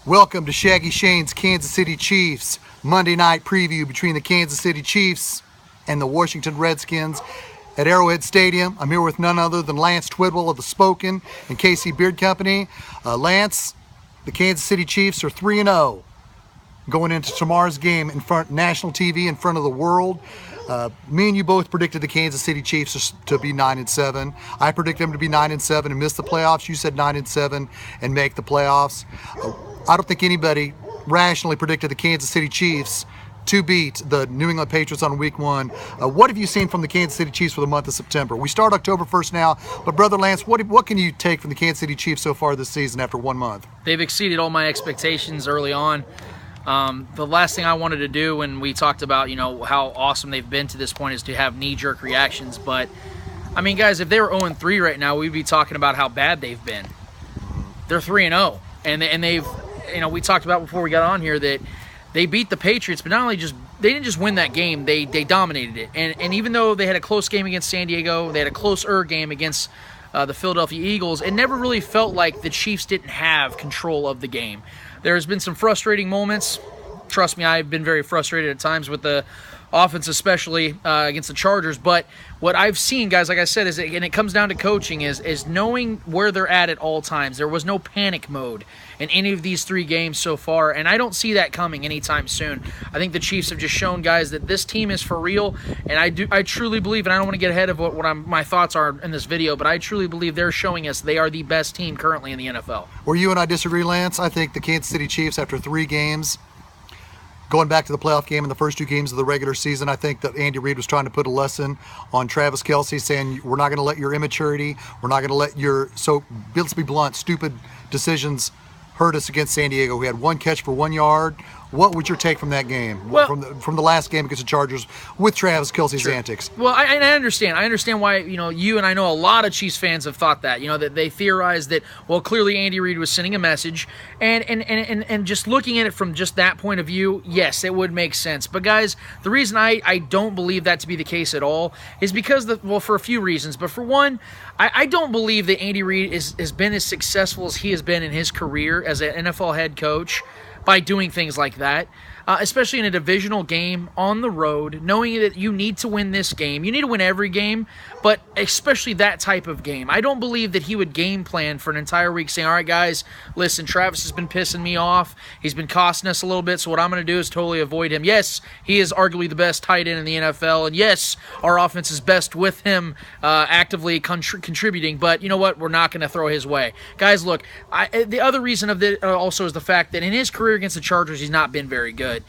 Welcome to Shaggyshane's Kansas City Chiefs Monday night preview between the Kansas City Chiefs and the Washington Redskins at Arrowhead Stadium. I'm here with none other than Lance Twidwell of the Spoken and KC Beard Company. Lance, the Kansas City Chiefs are 3-0 going into tomorrow's game in front national TV in front of the world. Me and you both predicted the Kansas City Chiefs to be 9-7. I predicted them to be 9-7 and miss the playoffs. You said 9-7 and make the playoffs. I don't think anybody rationally predicted the Kansas City Chiefs to beat the New England Patriots on week 1. What have you seen from the Kansas City Chiefs for the month of September? We start October 1st now, but Brother Lance, what can you take from the Kansas City Chiefs so far this season after 1 month? They've exceeded all my expectations early on. The last thing I wanted to do when we talked about, how awesome they've been to this point is to have knee-jerk reactions. But, I mean, guys, if they were 0-3 right now, we'd be talking about how bad they've been. They're 3-0, and they've, we talked about before we got on here that they beat the Patriots, but not only they didn't just win that game, they dominated it. And even though they had a close game against San Diego, they had a closer game against the Philadelphia Eagles, it never really felt like the Chiefs didn't have control of the game. There's been some frustrating moments. Trust me, I've been very frustrated at times with the offense, especially against the Chargers. But what I've seen, guys, like I said, and it comes down to coaching, is knowing where they're at all times. There was no panic mode in any of these 3 games so far, and I don't see that coming anytime soon. I think the Chiefs have just shown, guys, that this team is for real, and I truly believe, and I don't want to get ahead of what my thoughts are in this video, but I truly believe they're showing us they are the best team currently in the NFL. Where you and I disagree, Lance, I think the Kansas City Chiefs, after 3 games, going back to the playoff game in the first 2 games of the regular season, I think that Andy Reid was trying to put a lesson on Travis Kelce, saying we're not going to let your immaturity, we're not going to let your, let's be blunt, stupid decisions hurt us against San Diego. We had 1 catch for 1 yard. What would your take from that game, well, from the last game against the Chargers with Travis Kelce's antics? Well, I understand. I understand why, you and I know a lot of Chiefs fans have thought that, that they theorized that, well, clearly Andy Reid was sending a message. And just looking at it from just that point of view, yes, it would make sense. But, guys, the reason I don't believe that to be the case at all is because, for a few reasons. But for one, I don't believe that Andy Reid has been as successful as he has been in his career as an NFL head coach by doing things like that, especially in a divisional game on the road, knowing that you need to win this game. You need to win every game, but especially that type of game. I don't believe that he would game plan for an entire week saying, all right, guys, listen, Travis has been pissing me off. He's been costing us a little bit, so what I'm going to do is totally avoid him. Yes, he is arguably the best tight end in the NFL, and yes, our offense is best with him actively contributing, but you know what? We're not going to throw his way. Guys, look, the other reason of this also is the fact that in his career against the Chargers, he's not been very good.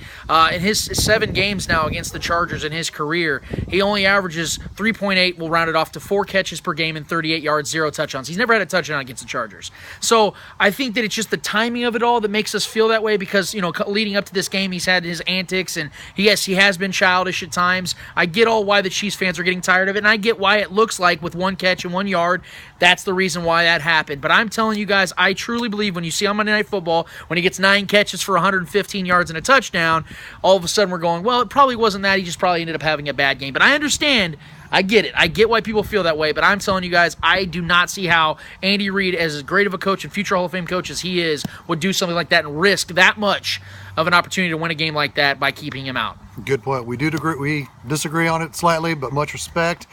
In his 7 games now against the Chargers in his career, he only averages 3.8, we'll round it off to 4 catches per game and 38 yards, 0 touchdowns. He's never had a touchdown against the Chargers. So I think that it's just the timing of it all that makes us feel that way because, leading up to this game, he's had his antics, and yes, he has been childish at times. I get all why the Chiefs fans are getting tired of it, and I get why it looks like with 1 catch and 1 yard, that's the reason why that happened. But I'm telling you guys, I truly believe when you see on Monday Night Football, when he gets 9 catches for 115 yards and a touchdown, all of a sudden we're going, well, it probably wasn't that. He just probably ended up having a bad game. But I understand. I get it. I get why people feel that way. But I'm telling you guys, I do not see how Andy Reid, as great of a coach and future Hall of Fame coach as he is, would do something like that and risk that much of an opportunity to win a game like that by keeping him out. Good point. We disagree on it slightly, but much respect.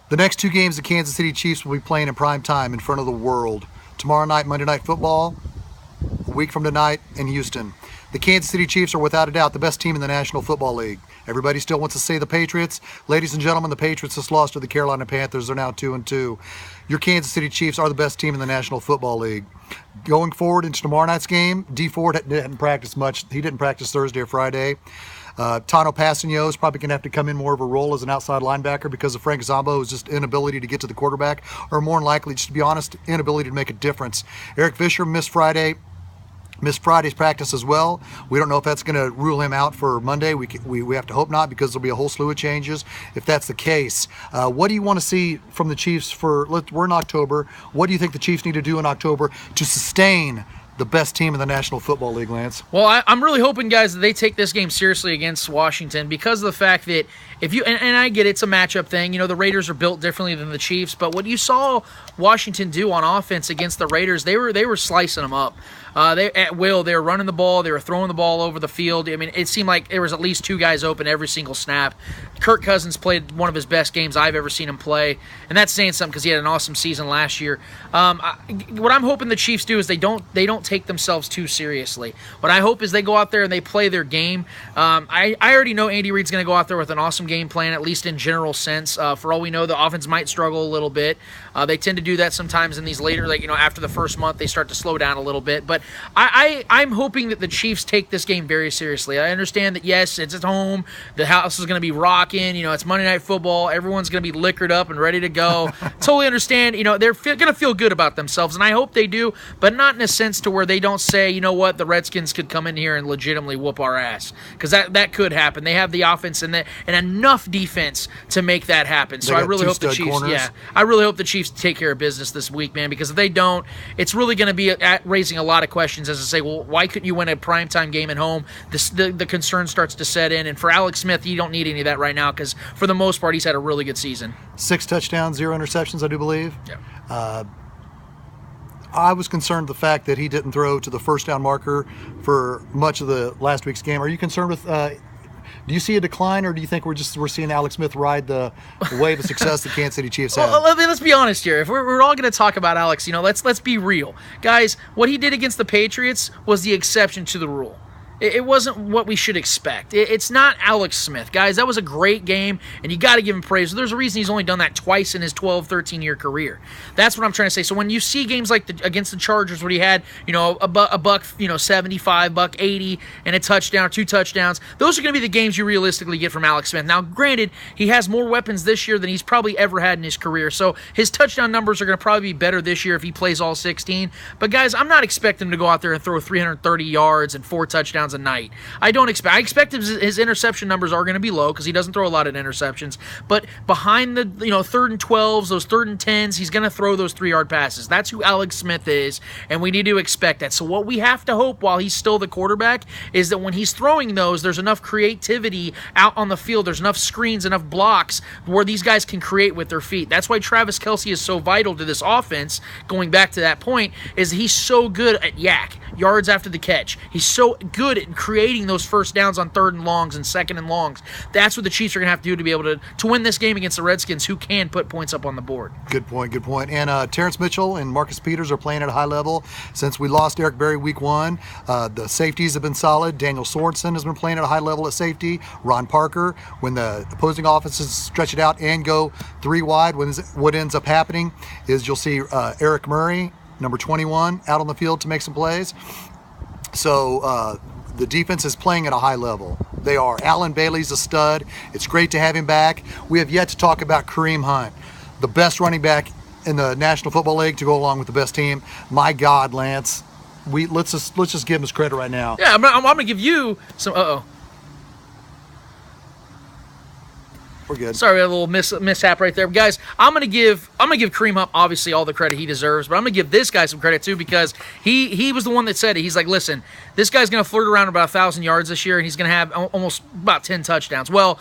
The next 2 games the Kansas City Chiefs will be playing in prime time in front of the world. Tomorrow night, Monday Night Football, a week from tonight in Houston. The Kansas City Chiefs are without a doubt the best team in the National Football League. Everybody still wants to say the Patriots. Ladies and gentlemen, the Patriots just lost to the Carolina Panthers. They're now 2-2. Your Kansas City Chiefs are the best team in the National Football League. Going forward into tomorrow night's game, D Ford didn't practice much. He didn't practice Thursday or Friday. Tano Passanio is probably going to have to come in more of a role as an outside linebacker because of Frank Zombo's just inability to get to the quarterback, or more than likely, just to be honest, inability to make a difference. Eric Fisher missed Friday's practice as well. We don't know if that's going to rule him out for Monday. We have to hope not because there'll be a whole slew of changes if that's the case. What do you want to see from the Chiefs we're in October. What do you think the Chiefs need to do in October to sustain the best team in the National Football League, Lance? Well, I'm really hoping, guys, that they take this game seriously against Washington because of the fact that if you and I get it's a matchup thing. You know, the Raiders are built differently than the Chiefs, but what you saw Washington do on offense against the Raiders, they were slicing them up. They at will. They were running the ball. They were throwing the ball over the field. I mean, it seemed like there was at least 2 guys open every single snap. Kirk Cousins played one of his best games I've ever seen him play, and that's saying something because he had an awesome season last year. What I'm hoping the Chiefs do is they don't take themselves too seriously. What I hope is they go out there and they play their game. I already know Andy Reid's going to go out there with an awesome game plan, at least in general sense. For all we know, the offense might struggle a little bit. They tend to do that sometimes in these later, after the first month, they start to slow down a little bit. But I'm hoping that the Chiefs take this game very seriously. I understand that, yes, it's at home. The house is going to be rocking. It's Monday Night Football. Everyone's going to be liquored up and ready to go. Totally understand. They're going to feel good about themselves, and I hope they do, but not in a sense to where they don't say, you know what, the Redskins could come in here and legitimately whoop our ass, because that could happen. They have the offense and enough defense to make that happen. So I really hope the Chiefs. Corners. Yeah, I really hope the Chiefs take care of business this week, man, because if they don't, it's really going to be raising a lot of questions as to say, well, why couldn't you win a primetime game at home? The concern starts to set in, and for Alex Smith, you don't need any of that right now because for the most part, he's had a really good season. 6 touchdowns, 0 interceptions, I do believe. Yeah. I was concerned the fact that he didn't throw to the first down marker for much of the last week's game. Are you concerned with? Do you see a decline, or do you think we're seeing Alex Smith ride the wave of success the Kansas City Chiefs have? Well, let's be honest here. If we're all going to talk about Alex, let's be real, guys. What he did against the Patriots was the exception to the rule. It wasn't what we should expect. It's not Alex Smith. Guys, that was a great game, and you got to give him praise. There's a reason he's only done that twice in his 12, 13-year career. That's what I'm trying to say. So when you see games like against the Chargers where he had, a buck, 75, buck 80, and a touchdown, 2 touchdowns, those are going to be the games you realistically get from Alex Smith. Now, granted, he has more weapons this year than he's probably ever had in his career, so his touchdown numbers are going to probably be better this year if he plays all 16. But, guys, I'm not expecting him to go out there and throw 330 yards and 4 touchdowns a night. I expect his interception numbers are going to be low because he doesn't throw a lot of interceptions, but behind the 3rd and 12s, those 3rd and 10s, he's going to throw those 3-yard passes. That's who Alex Smith is, and we need to expect that. So what we have to hope while he's still the quarterback is that when he's throwing those, there's enough creativity out on the field, there's enough screens, enough blocks where these guys can create with their feet. That's why Travis Kelce is so vital to this offense. Going back to that point, is he's so good at yards after the catch. He's so good at creating those first downs on 3rd and longs and 2nd and longs. That's what the Chiefs are going to have to do to be able to win this game against the Redskins, who can put points up on the board. Good point. And Terrence Mitchell and Marcus Peters are playing at a high level. Since we lost Eric Berry week 1, the safeties have been solid. Daniel Sorensen has been playing at a high level at safety. Ron Parker, when the opposing offenses stretch it out and go 3 wide, what ends up happening is you'll see Eric Murray, number 21, out on the field to make some plays. So the defense is playing at a high level. They are. Alan Bailey's a stud. It's great to have him back. We have yet to talk about Kareem Hunt, the best running back in the National Football League to go along with the best team. My God, Lance, let's just give him his credit right now. Yeah, I'm going to give you some. We're good. Sorry, a little mishap right there, guys. I'm gonna give Kareem Hunt obviously all the credit he deserves, but I'm gonna give this guy some credit too because he was the one that said it. He's like, listen, this guy's gonna flirt around about 1,000 yards this year, and he's gonna have almost about 10 touchdowns. Well,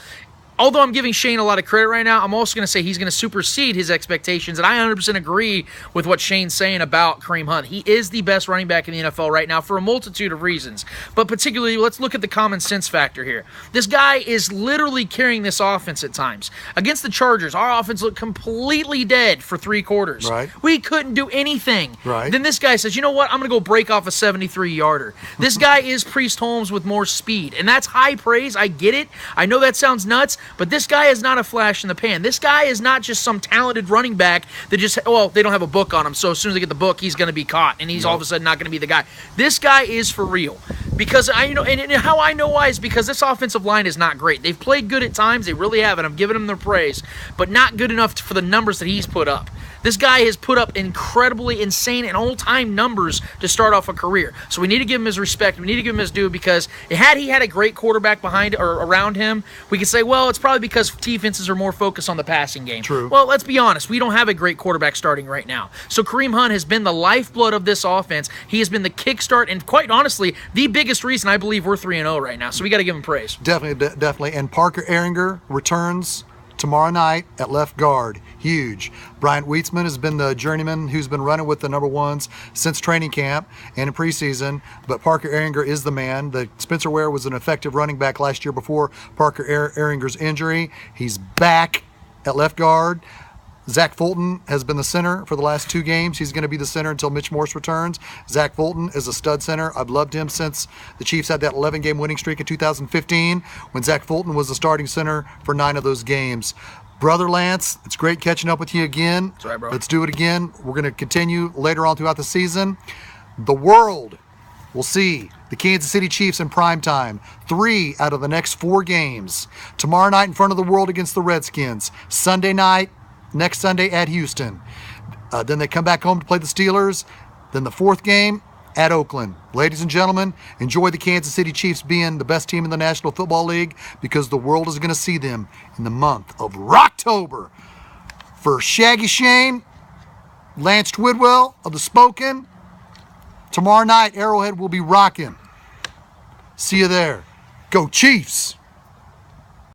although I'm giving Shane a lot of credit right now, I'm also going to say he's going to supersede his expectations, and I 100% agree with what Shane's saying about Kareem Hunt. He is the best running back in the NFL right now for a multitude of reasons, but particularly, let's look at the common sense factor here. This guy is literally carrying this offense at times. Against the Chargers, our offense looked completely dead for 3 quarters. Right. We couldn't do anything. Right. Then this guy says, you know what, I'm going to go break off a 73-yarder. This guy is Priest Holmes with more speed, and that's high praise. I get it. I know that sounds nuts, but this guy is not a flash in the pan. This guy is not just some talented running back that just, they don't have a book on him, so as soon as they get the book, he's going to be caught, and he's all of a sudden not going to be the guy. This guy is for real. Because and how I know why is because this offensive line is not great. They've played good at times, they really have, and I'm giving them their praise, but not good enough for the numbers that he's put up. This guy has put up incredibly insane and all-time numbers to start off a career. So we need to give him his respect. We need to give him his due, because had he had a great quarterback behind or around him, we could say, well, it's probably because defenses are more focused on the passing game. True. Well, let's be honest. We don't have a great quarterback starting right now. So Kareem Hunt has been the lifeblood of this offense. He has been the kickstart, and quite honestly, the biggest reason I believe we're 3-0 right now. So we got to give him praise. Definitely. And Parker Ehringer returns tomorrow night at left guard. Huge. Bryant Wheatsman has been the journeyman who's been running with the number ones since training camp and in preseason, but Parker Ehringer is the man. The Spencer Ware was an effective running back last year before Parker Ehringer's injury. He's back at left guard. Zach Fulton has been the center for the last 2 games. He's going to be the center until Mitch Morse returns. Zach Fulton is a stud center. I've loved him since the Chiefs had that 11-game winning streak in 2015 when Zach Fulton was the starting center for 9 of those games. Brother Lance, it's great catching up with you again. That's right, bro. Let's do it again. We're going to continue later on throughout the season. The world will see the Kansas City Chiefs in prime time. 3 out of the next 4 games. Tomorrow night in front of the world against the Redskins. Sunday night, next Sunday at Houston. Then they come back home to play the Steelers. Then the 4th game at Oakland. Ladies and gentlemen, enjoy the Kansas City Chiefs being the best team in the National Football League, because the world is going to see them in the month of Rocktober. For Shaggyshane Lance Twidwell of The Spoken, tomorrow night Arrowhead will be rocking. See you there. Go Chiefs!